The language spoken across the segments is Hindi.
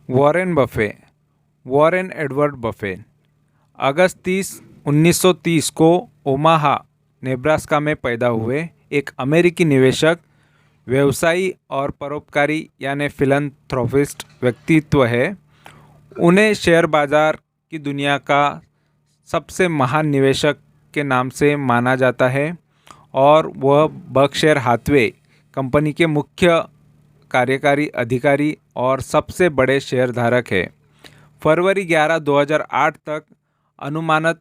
Warren Buffett. Warren Edward Buffett अगस्त 30, 1930 को ओमाहा, नेब्रास्का में पैदा हुए एक अमेरिकी निवेशक, व्यवसायी और परोपकारी यानी फिलैंथ्रोपिस्ट व्यक्तित्व है। उन्हें शेयर बाजार की दुनिया का सबसे महान निवेशक के नाम से माना जाता है और वह बर्कशायर हाथवे कंपनी के मुख्य कार्यकारी अधिकारी और सबसे बड़े शेयरधारक है। फरवरी 11, 2008 तक अनुमानित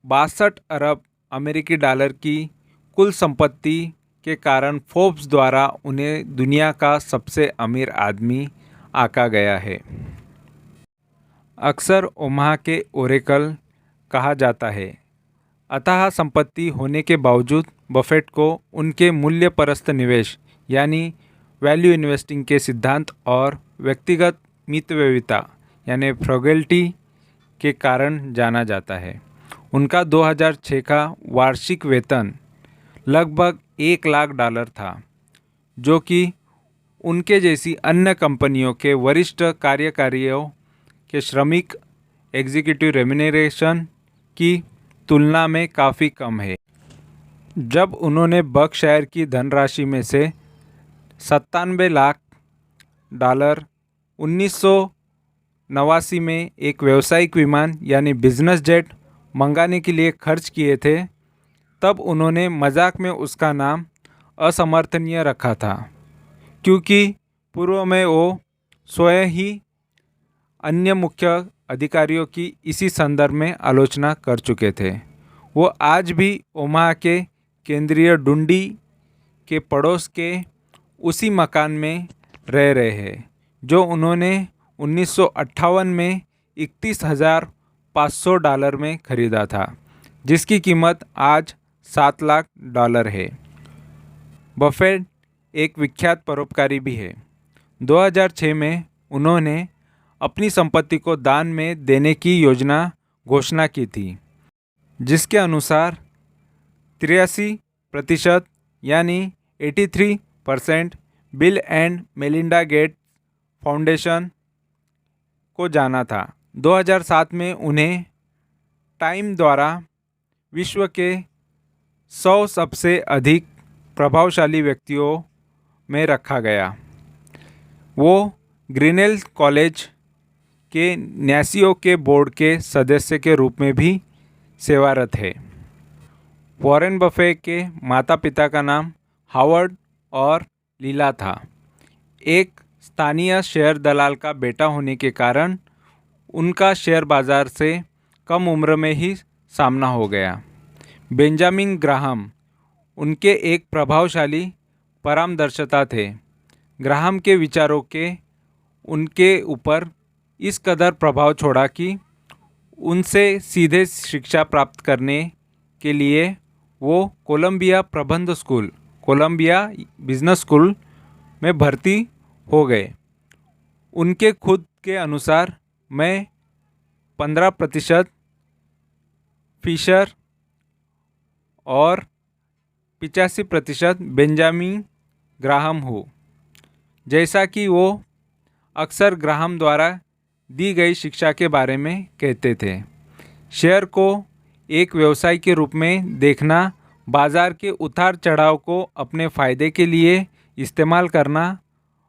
62 अरब अमेरिकी डॉलर की कुल संपत्ति के कारण फोर्ब्स द्वारा उन्हें दुनिया का सबसे अमीर आदमी आंका गया है। अक्सर ओमाहा के ओरेकल कहा जाता है। अथाह संपत्ति होने के बावजूद बफेट को उनके मूल्यपरस्त निवेश यानी वैल्यू इन्वेस्टिंग के सिद्धांत और व्यक्तिगत मितव्ययिता यानी फ्रगैलिटी के कारण जाना जाता है। उनका 2006 का वार्षिक वेतन लगभग $1 लाख था, जो कि उनके जैसी अन्य कंपनियों के वरिष्ठ कार्यकारियों के श्रमिक एग्जीक्यूटिव रेम्यूनरेशन की तुलना में काफ़ी कम है। जब उन्होंने बर्कशायर की धनराशि में से $97 लाख 1989 में एक व्यावसायिक विमान यानी बिजनेस जेट मंगाने के लिए खर्च किए थे, तब उन्होंने मजाक में उसका नाम असमर्थनीय रखा था, क्योंकि पूर्व में वो स्वयं ही अन्य मुख्य अधिकारियों की इसी संदर्भ में आलोचना कर चुके थे। वो आज भी ओमाहा के केंद्रीय डुंडी के पड़ोस के उसी मकान में रह रहे हैं जो उन्होंने 1958 में $31,500 में खरीदा था, जिसकी कीमत आज $7 लाख है। बफेट एक विख्यात परोपकारी भी है। 2006 में उन्होंने अपनी संपत्ति को दान में देने की घोषणा की थी, जिसके अनुसार 83% यानी 83% bill and Melinda Gates foundation को जाना था। 2007 में उन्हें टाइम द्वारा विश्व के 100 सबसे अधिक प्रभावशाली व्यक्तियों में रखा गया। वो ग्रिनेल कॉलेज के न्यासियों के बोर्ड के सदस्य के रूप में भी सेवारत है। वॉरेन बफे के माता पिता का नाम हावर्ड और लीला था। एक स्थानीय शेयर दलाल का बेटा होने के कारण उनका शेयर बाजार से कम उम्र में ही सामना हो गया। बेंजामिन ग्राहम उनके एक प्रभावशाली परामर्शदाता थे। ग्राहम के विचारों के उनके ऊपर इस कदर प्रभाव छोड़ा कि उनसे सीधे शिक्षा प्राप्त करने के लिए वो कोलंबिया बिजनेस स्कूल में भर्ती हो गए। उनके खुद के अनुसार मैं 15% फिशर और 85% बेंजामिन ग्राहम हूँ। जैसा कि वो अक्सर ग्राहम द्वारा दी गई शिक्षा के बारे में कहते थे। शेयर को एक व्यवसाय के रूप में देखना, बाजार के उतार चढ़ाव को अपने फ़ायदे के लिए इस्तेमाल करना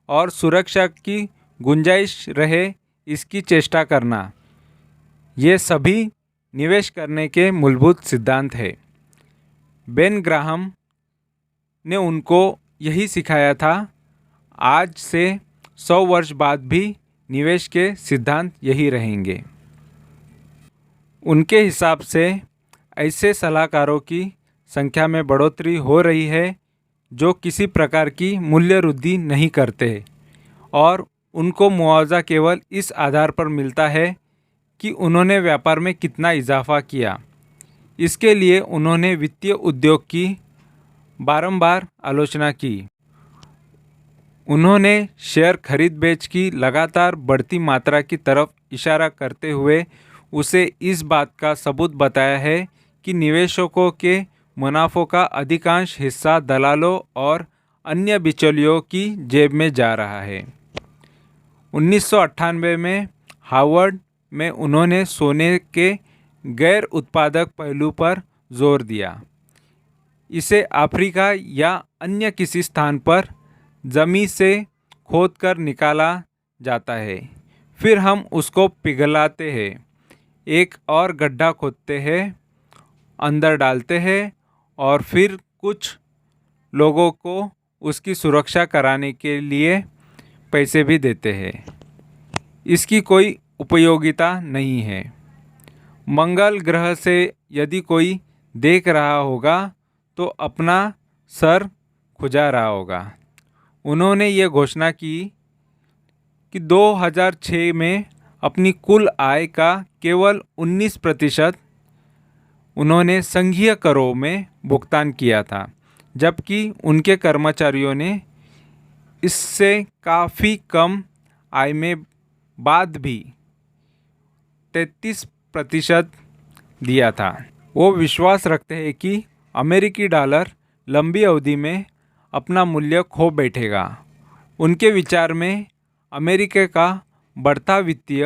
और सुरक्षा की गुंजाइश रहे इसकी चेष्टा करना, ये सभी निवेश करने के मूलभूत सिद्धांत हैं। बेन ग्राहम ने उनको यही सिखाया था। आज से 100 वर्ष बाद भी निवेश के सिद्धांत यही रहेंगे। उनके हिसाब से ऐसे सलाहकारों की संख्या में बढ़ोतरी हो रही है जो किसी प्रकार की मूल्य वृद्धि नहीं करते और उनको मुआवजा केवल इस आधार पर मिलता है कि उन्होंने व्यापार में कितना इजाफा किया। इसके लिए उन्होंने वित्तीय उद्योग की बारंबार आलोचना की। उन्होंने शेयर खरीद बेच की लगातार बढ़ती मात्रा की तरफ इशारा करते हुए उसे इस बात का सबूत बताया है कि निवेशकों के मुनाफों का अधिकांश हिस्सा दलालों और अन्य बिचौलियों की जेब में जा रहा है। 1998 में हार्वर्ड में उन्होंने सोने के गैर उत्पादक पहलू पर जोर दिया। इसे अफ्रीका या अन्य किसी स्थान पर ज़मीन से खोदकर निकाला जाता है, फिर हम उसको पिघलाते हैं, एक और गड्ढा खोदते हैं, अंदर डालते हैं और फिर कुछ लोगों को उसकी सुरक्षा कराने के लिए पैसे भी देते हैं। इसकी कोई उपयोगिता नहीं है। मंगल ग्रह से यदि कोई देख रहा होगा तो अपना सर खुजा रहा होगा। उन्होंने ये घोषणा की कि 2006 में अपनी कुल आय का केवल 19% उन्होंने संघीय करों में भुगतान किया था, जबकि उनके कर्मचारियों ने इससे काफ़ी कम आय में बाद भी 33% दिया था। वो विश्वास रखते हैं कि अमेरिकी डॉलर लंबी अवधि में अपना मूल्य खो बैठेगा। उनके विचार में अमेरिका का बढ़ता वित्तीय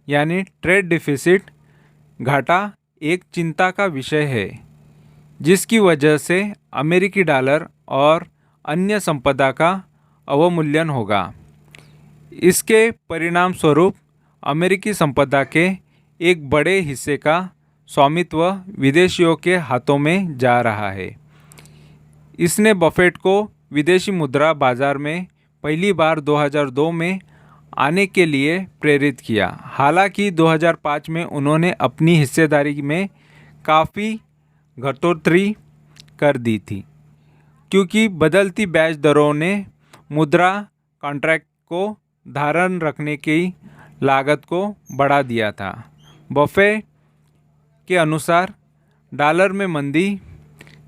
यानी ट्रेड डिफिसिट घाटा एक चिंता का विषय है, जिसकी वजह से अमेरिकी डॉलर और अन्य संपदा का अवमूल्यन होगा। इसके परिणाम स्वरूप अमेरिकी संपदा के एक बड़े हिस्से का स्वामित्व विदेशियों के हाथों में जा रहा है। इसने बफेट को विदेशी मुद्रा बाजार में पहली बार 2002 में आने के लिए प्रेरित किया। हालांकि 2005 में उन्होंने अपनी हिस्सेदारी में काफ़ी घटोतरी कर दी थी, क्योंकि बदलती ब्याज दरों ने मुद्रा कॉन्ट्रैक्ट को धारण रखने की लागत को बढ़ा दिया था। बफे के अनुसार डॉलर में मंदी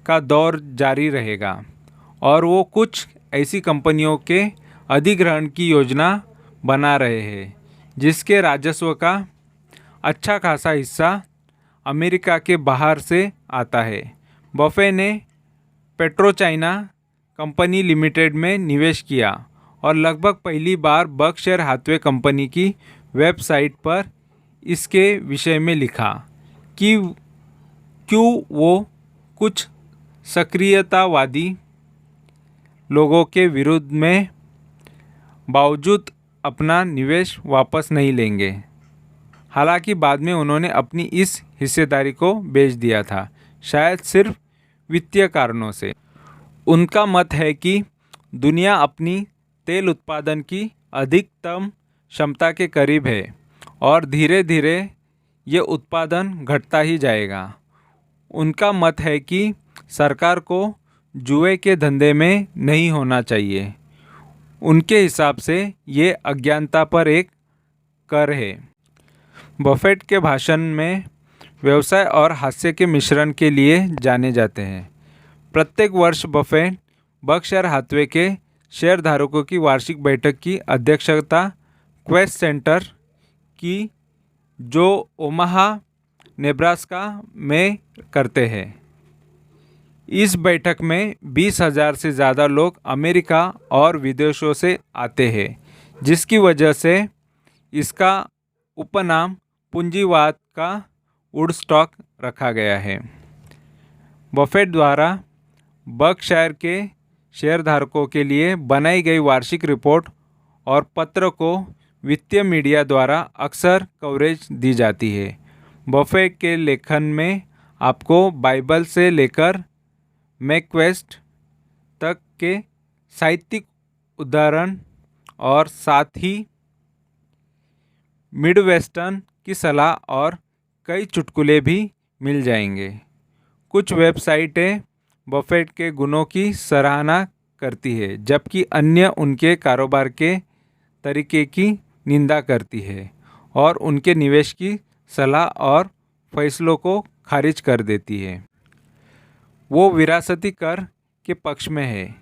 का दौर जारी रहेगा और वो कुछ ऐसी कंपनियों के अधिग्रहण की योजना बना रहे हैं जिसके राजस्व का अच्छा खासा हिस्सा अमेरिका के बाहर से आता है। बफे ने पेट्रोचाइना कंपनी लिमिटेड में निवेश किया और लगभग पहली बार बर्कशायर हाथवे कंपनी की वेबसाइट पर इसके विषय में लिखा कि क्यों वो कुछ सक्रियतावादी लोगों के विरुद्ध में बावजूद अपना निवेश वापस नहीं लेंगे। हालांकि बाद में उन्होंने अपनी इस हिस्सेदारी को बेच दिया था, शायद सिर्फ वित्तीय कारणों से। उनका मत है कि दुनिया अपनी तेल उत्पादन की अधिकतम क्षमता के करीब है और धीरे धीरे ये उत्पादन घटता ही जाएगा। उनका मत है कि सरकार को जुए के धंधे में नहीं होना चाहिए। उनके हिसाब से ये अज्ञानता पर एक कर है। बफेट के भाषण में व्यवसाय और हास्य के मिश्रण के लिए जाने जाते हैं। प्रत्येक वर्ष बफेट बर्कशायर हाथवे के शेयरधारकों की वार्षिक बैठक की अध्यक्षता क्वेस्ट सेंटर की, जो ओमाहा नेब्रास्का में करते हैं। इस बैठक में 20,000 से ज़्यादा लोग अमेरिका और विदेशों से आते हैं, जिसकी वजह से इसका उपनाम पूंजीवाद का वुडस्टॉक रखा गया है। बफेट द्वारा बर्कशायर के शेयरधारकों के लिए बनाई गई वार्षिक रिपोर्ट और पत्र को वित्तीय मीडिया द्वारा अक्सर कवरेज दी जाती है। बफेट के लेखन में आपको बाइबल से लेकर मैक्वेस्ट तक के साहित्यिक उदाहरण और साथ ही मिडवेस्टर्न की सलाह और कई चुटकुले भी मिल जाएंगे। कुछ वेबसाइटें बफेट के गुणों की सराहना करती है, जबकि अन्य उनके कारोबार के तरीके की निंदा करती है और उनके निवेश की सलाह और फैसलों को खारिज कर देती है। वो विरासती कर के पक्ष में है।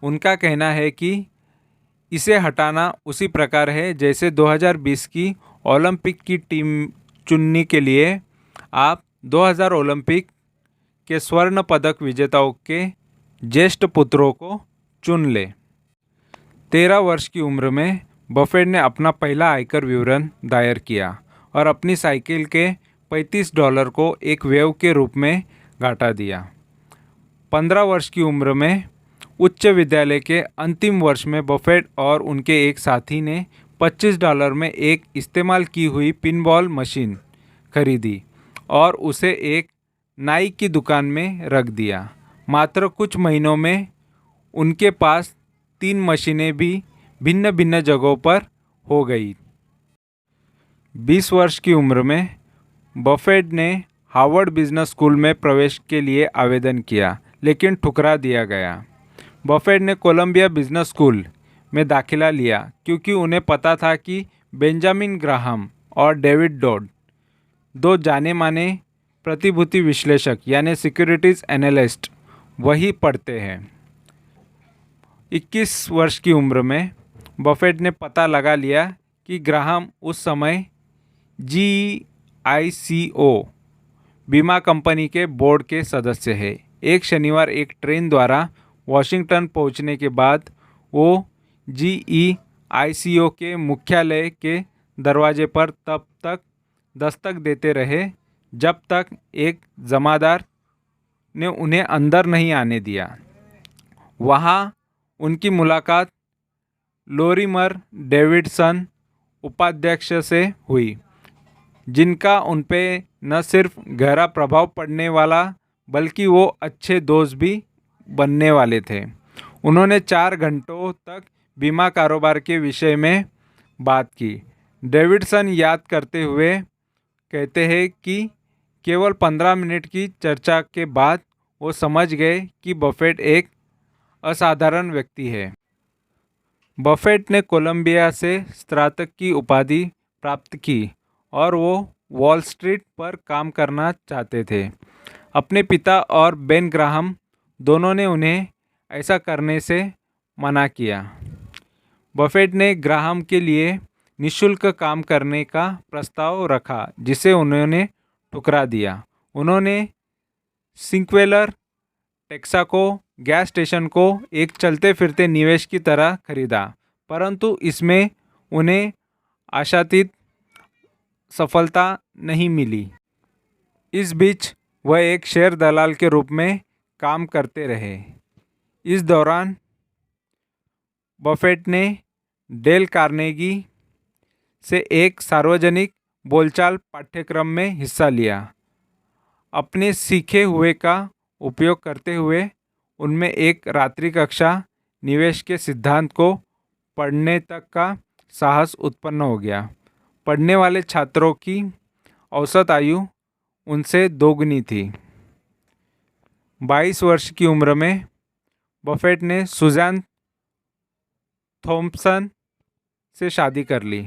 उनका कहना है कि इसे हटाना उसी प्रकार है जैसे 2020 की ओलंपिक की टीम चुनने के लिए आप 2000 ओलंपिक के स्वर्ण पदक विजेताओं के ज्येष्ठ पुत्रों को चुन ले। 13 वर्ष की उम्र में बफेट ने अपना पहला आयकर विवरण दायर किया और अपनी साइकिल के $35 को एक वेव के रूप में घाटा दिया। 15 वर्ष की उम्र में उच्च विद्यालय के अंतिम वर्ष में बफेट और उनके एक साथी ने $25 में एक इस्तेमाल की हुई पिनबॉल मशीन खरीदी और उसे एक नाई की दुकान में रख दिया। मात्र कुछ महीनों में उनके पास 3 मशीनें भी भिन्न भिन्न जगहों पर हो गई। 20 वर्ष की उम्र में बफेट ने हार्वर्ड बिजनेस स्कूल में प्रवेश के लिए आवेदन किया, लेकिन ठुकरा दिया गया। बफेट ने कोलंबिया बिजनेस स्कूल में दाखिला लिया क्योंकि उन्हें पता था कि बेंजामिन ग्राहम और डेविड डोड, दो जाने माने प्रतिभूति विश्लेषक यानी सिक्योरिटीज एनालिस्ट, वही पढ़ते हैं। 21 वर्ष की उम्र में बफेट ने पता लगा लिया कि ग्राहम उस समय GICO बीमा कंपनी के बोर्ड के सदस्य हैं। एक शनिवार एक ट्रेन द्वारा वॉशिंगटन पहुंचने के बाद वो GICO के मुख्यालय के दरवाजे पर तब तक दस्तक देते रहे जब तक एक जमादार ने उन्हें अंदर नहीं आने दिया। वहाँ उनकी मुलाकात लोरिमर डेविडसन उपाध्यक्ष से हुई, जिनका उनपे न सिर्फ गहरा प्रभाव पड़ने वाला बल्कि वो अच्छे दोस्त भी बनने वाले थे। उन्होंने 4 घंटों तक बीमा कारोबार के विषय में बात की। डेविडसन याद करते हुए कहते हैं कि केवल 15 मिनट की चर्चा के बाद वो समझ गए कि बफेट एक असाधारण व्यक्ति है। बफेट ने कोलंबिया से स्नातक की उपाधि प्राप्त की और वो वॉल स्ट्रीट पर काम करना चाहते थे। अपने पिता और बेन ग्राहम दोनों ने उन्हें ऐसा करने से मना किया। बफेट ने ग्राहम के लिए निःशुल्क काम करने का प्रस्ताव रखा, जिसे उन्होंने ठुकरा दिया। उन्होंने सिंक्वेलर टेक्साको गैस स्टेशन को एक चलते फिरते निवेश की तरह खरीदा, परंतु इसमें उन्हें आशातीत सफलता नहीं मिली। इस बीच वह एक शेयर दलाल के रूप में काम करते रहे। इस दौरान बफेट ने डेल कार्नेगी से एक सार्वजनिक बोलचाल पाठ्यक्रम में हिस्सा लिया। अपने सीखे हुए का उपयोग करते हुए उनमें एक रात्रि कक्षा निवेश के सिद्धांत को पढ़ने तक का साहस उत्पन्न हो गया। पढ़ने वाले छात्रों की औसत आयु उनसे दोगुनी थी। 22 वर्ष की उम्र में बफेट ने सुज़ैन थॉम्पसन से शादी कर ली।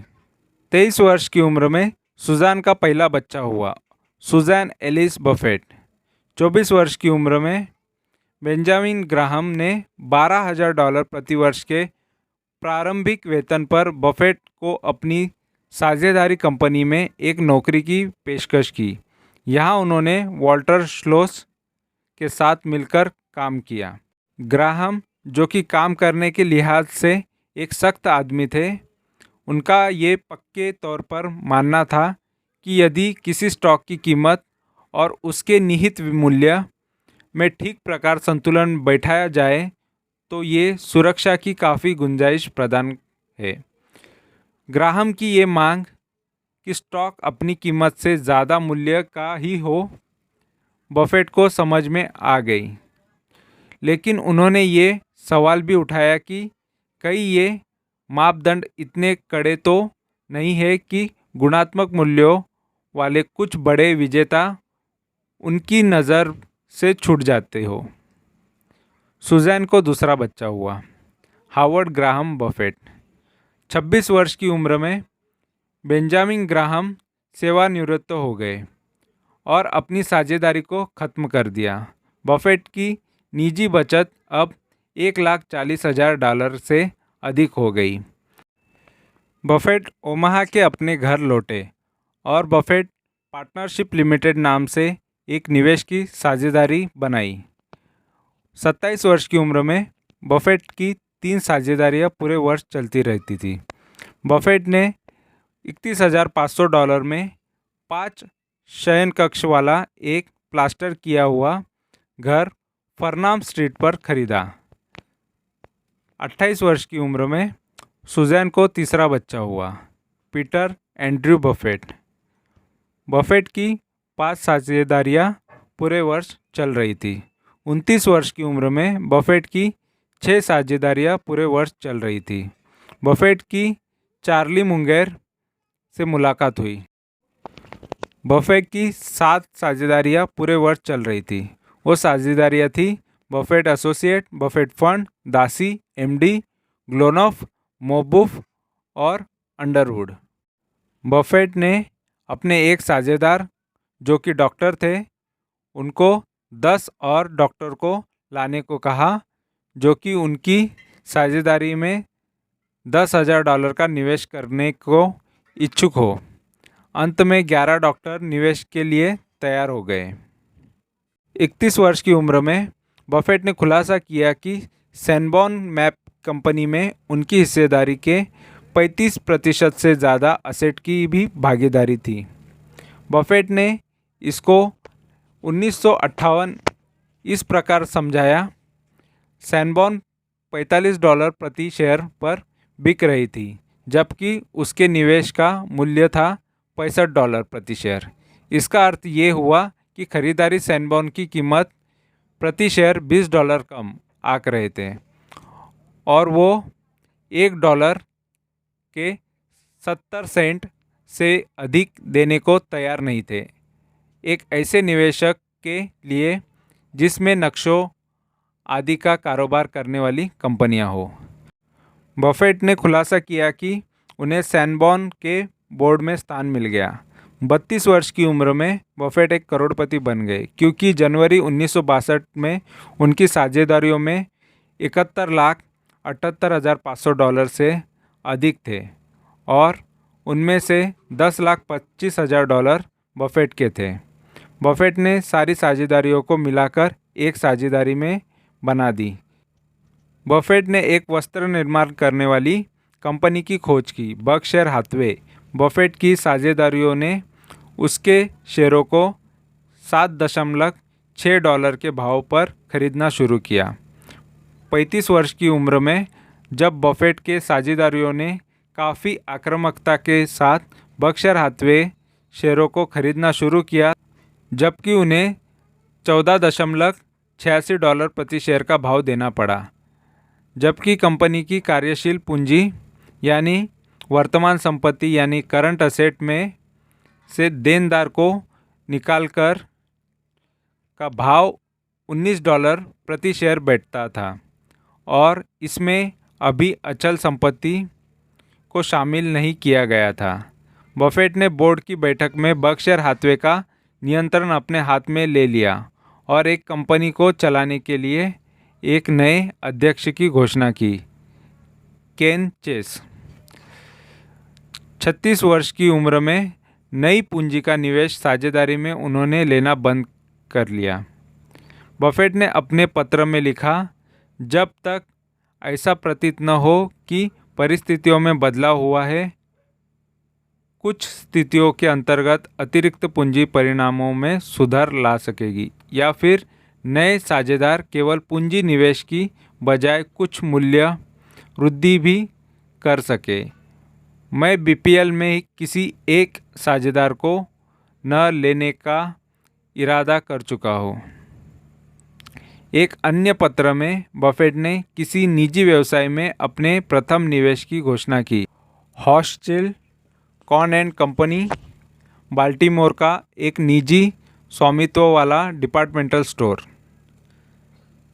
23 वर्ष की उम्र में सुज़ैन का पहला बच्चा हुआ, सुज़ैन एलिस बफेट। 24 वर्ष की उम्र में बेंजामिन ग्राहम ने $12,000 प्रति वर्ष के प्रारंभिक वेतन पर बफेट को अपनी साझेदारी कंपनी में एक नौकरी की पेशकश की। यहाँ उन्होंने वॉल्टर श्लोस के साथ मिलकर काम किया। ग्राहम, जो कि काम करने के लिहाज से एक सख्त आदमी थे, उनका ये पक्के तौर पर मानना था कि यदि किसी स्टॉक की कीमत और उसके निहित मूल्य में ठीक प्रकार संतुलन बैठाया जाए तो ये सुरक्षा की काफ़ी गुंजाइश प्रदान है। ग्राहम की ये मांग कि स्टॉक अपनी कीमत से ज़्यादा मूल्य का ही हो, बफेट को समझ में आ गई, लेकिन उन्होंने ये सवाल भी उठाया कि कई ये मापदंड इतने कड़े तो नहीं है कि गुणात्मक मूल्यों वाले कुछ बड़े विजेता उनकी नज़र से छूट जाते हो। सुज़ैन को दूसरा बच्चा हुआ, हार्वर्ड ग्राहम बफेट। 26 वर्ष की उम्र में बेंजामिन ग्राहम सेवानिवृत्त हो गए और अपनी साझेदारी को ख़त्म कर दिया। बफेट की निजी बचत अब $1,40,000 से अधिक हो गई। बफेट ओमाहा के अपने घर लौटे और बफेट पार्टनरशिप लिमिटेड नाम से एक निवेश की साझेदारी बनाई। 27 वर्ष की उम्र में बफेट की 3 साझेदारियां पूरे वर्ष चलती रहती थी। बफेट ने $31,500 में 5 शयन कक्ष वाला एक प्लास्टर किया हुआ घर फर्नाम स्ट्रीट पर खरीदा। 28 वर्ष की उम्र में सुजैन को तीसरा बच्चा हुआ, पीटर एंड्रयू बफेट। बफेट की 5 साझेदारियां पूरे वर्ष चल रही थी। 29 वर्ष की उम्र में बफेट की 6 साझेदारियां पूरे वर्ष चल रही थी। बफेट की चार्ली मुंगेर से मुलाकात हुई। बफेट की 7 साझेदारियां पूरे वर्ष चल रही थी। वो साझेदारियां थी बफेट एसोसिएट, बफेट फंड, दासी, एमडी, ग्लोनफ, मोबुफ और अंडरवुड। बफेट ने अपने एक साझेदार जो कि डॉक्टर थे उनको 10 और डॉक्टर को लाने को कहा जो कि उनकी साझेदारी में $10,000 का निवेश करने को इच्छुक हो। अंत में 11 डॉक्टर निवेश के लिए तैयार हो गए। 31 वर्ष की उम्र में बफेट ने खुलासा किया कि सैनबॉर्न मैप कंपनी में उनकी हिस्सेदारी के 35% से ज़्यादा असेट की भी भागीदारी थी। बफेट ने इसको 1958 इस प्रकार समझाया, सैनबॉर्न $45 प्रति शेयर पर बिक रही थी जबकि उसके निवेश का मूल्य था $65 प्रति शेयर। इसका अर्थ ये हुआ कि खरीदारी सैनबॉर्न की कीमत प्रति शेयर $20 कम आंक रहे थे और वो $1 के 70 सेंट से अधिक देने को तैयार नहीं थे, एक ऐसे निवेशक के लिए जिसमें नक्शों आदि का कारोबार करने वाली कंपनियां हो। बफेट ने खुलासा किया कि उन्हें सैनबॉर्न के बोर्ड में स्थान मिल गया। 32 वर्ष की उम्र में बफेट एक करोड़पति बन गए क्योंकि जनवरी 1962 में उनकी साझेदारियों में $71,78,500 से अधिक थे और उनमें से $10,25,000 बफेट के थे। बफेट ने सारी साझेदारियों को मिलाकर एक साझेदारी में बना दी। बफेट ने एक वस्त्र निर्माण करने वाली कंपनी की खोज की, बर्कशायर हाथवे। बफेट की साझेदारियों ने उसके शेयरों को $7.6 के भाव पर खरीदना शुरू किया। 35 वर्ष की उम्र में जब बफेट के साझेदारियों ने काफ़ी आक्रामकता के साथ बर्कशायर हाथवे शेयरों को खरीदना शुरू किया जबकि उन्हें $14.86 प्रति शेयर का भाव देना पड़ा, जबकि कंपनी की कार्यशील पूंजी यानी वर्तमान संपत्ति यानी करंट असेट में से देनदार को निकालकर का भाव $19 प्रति शेयर बैठता था और इसमें अभी अचल संपत्ति को शामिल नहीं किया गया था। बफेट ने बोर्ड की बैठक में बर्कशायर हाथवे का नियंत्रण अपने हाथ में ले लिया और एक कंपनी को चलाने के लिए एक नए अध्यक्ष की घोषणा की, केन चेस। 36 वर्ष की उम्र में नई पूंजी का निवेश साझेदारी में उन्होंने लेना बंद कर लिया। बफेट ने अपने पत्र में लिखा, जब तक ऐसा प्रतीत न हो कि परिस्थितियों में बदलाव हुआ है, कुछ स्थितियों के अंतर्गत अतिरिक्त पूंजी परिणामों में सुधार ला सकेगी या फिर नए साझेदार केवल पूंजी निवेश की बजाय कुछ मूल्य वृद्धि भी कर सके। मैं बीपीएल में किसी एक साझेदार को न लेने का इरादा कर चुका हूँ। एक अन्य पत्र में बफेट ने किसी निजी व्यवसाय में अपने प्रथम निवेश की घोषणा की, हॉचस्टिल कॉन एंड कंपनी, बाल्टीमोर का एक निजी स्वामित्व वाला डिपार्टमेंटल स्टोर।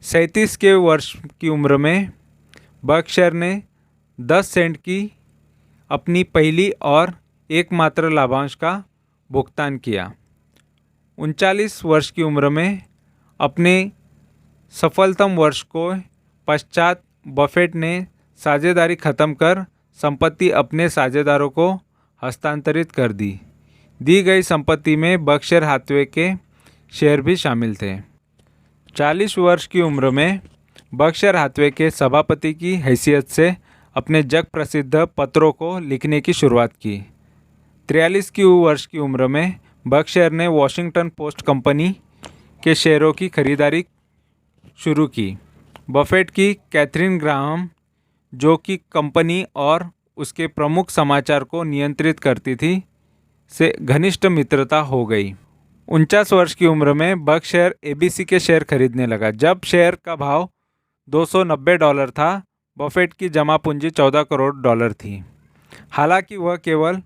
37 के वर्ष की उम्र में बर्कशायर ने 10 सेंट की अपनी पहली और एकमात्र लाभांश का भुगतान किया। 39 वर्ष की उम्र में अपने सफलतम वर्ष को पश्चात बफेट ने साझेदारी खत्म कर संपत्ति अपने साझेदारों को हस्तांतरित कर दी। दी गई संपत्ति में बर्कशायर हाथवे के शेयर भी शामिल थे। 40 वर्ष की उम्र में बर्कशायर हाथवे के सभापति की हैसियत से अपने जग प्रसिद्ध पत्रों को लिखने की शुरुआत की। 43 की वर्ष की उम्र में बर्कशायर ने वॉशिंगटन पोस्ट कंपनी के शेयरों की खरीदारी शुरू की। बफेट की कैथरीन ग्राहम, जो कि कंपनी और उसके प्रमुख समाचार को नियंत्रित करती थी, से घनिष्ठ मित्रता हो गई। 49 वर्ष की उम्र में बर्कशायर एबीसी के शेयर खरीदने लगा। जब शेयर का भाव $290 था, बफेट की जमा पूंजी $14 करोड़ थी। हालांकि वह केवल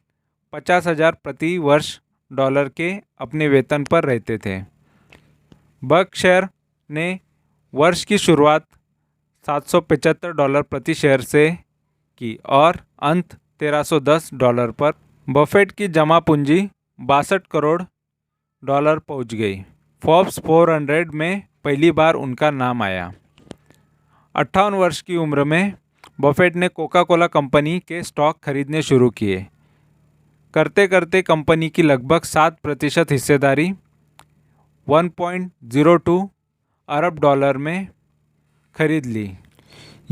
50,000 प्रति वर्ष डॉलर के अपने वेतन पर रहते थे। बर्कशायर ने वर्ष की शुरुआत $775 प्रति शेयर से की और अंत $1310 पर बफेट की जमा पूंजी $62 करोड़ पहुंच गई। फोर्ब्स 400 में पहली बार उनका नाम आया। 58 वर्ष की उम्र में बफेट ने कोका कोला कंपनी के स्टॉक खरीदने शुरू किए। करते करते कंपनी की लगभग 7% हिस्सेदारी $1.02 अरब में खरीद ली।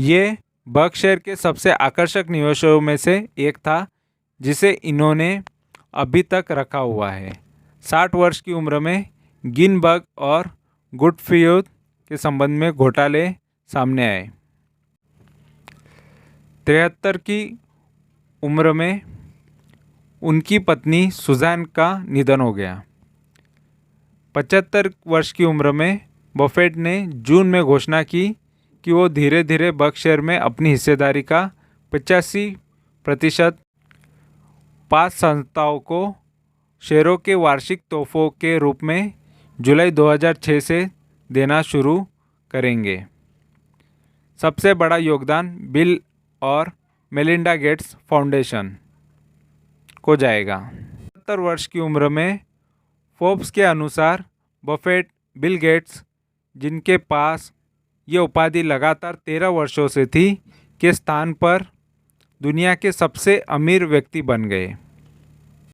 ये बर्कशायर के सबसे आकर्षक निवेशों में से एक था, जिसे इन्होंने अभी तक रखा हुआ है। 60 वर्ष की उम्र में गिनबर्ग और गुडफ्रीड के संबंध में घोटाले सामने आए। 73 की उम्र में उनकी पत्नी सुज़ैन का निधन हो गया। 75 वर्ष की उम्र में बफेट ने जून में घोषणा की कि वो धीरे धीरे बर्कशायर में अपनी हिस्सेदारी का 85% 5 संस्थाओं को शेयरों के वार्षिक तोहफों के रूप में जुलाई 2006 से देना शुरू करेंगे। सबसे बड़ा योगदान बिल और मेलिंडा गेट्स फाउंडेशन को जाएगा। 70 वर्ष की उम्र में फोर्ब्स के अनुसार बफेट, बिल गेट्स, जिनके पास ये उपाधि लगातार 13 वर्षों से थी, के स्थान पर दुनिया के सबसे अमीर व्यक्ति बन गए।